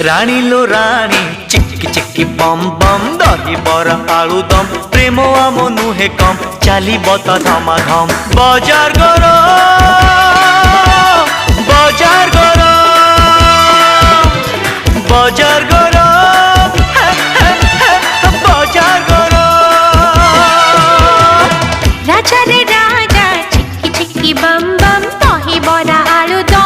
राणी लो राणी चिक्की चिक्की बम बम दही बरा आलू दम प्रेम आम नुहे कम चाली बता धमा धम बाजार गरम बाजार गरम बाजार गरम बाजार गरम राजा रे राजा चिक्की चिक्की बम बम दही बरा आलू दम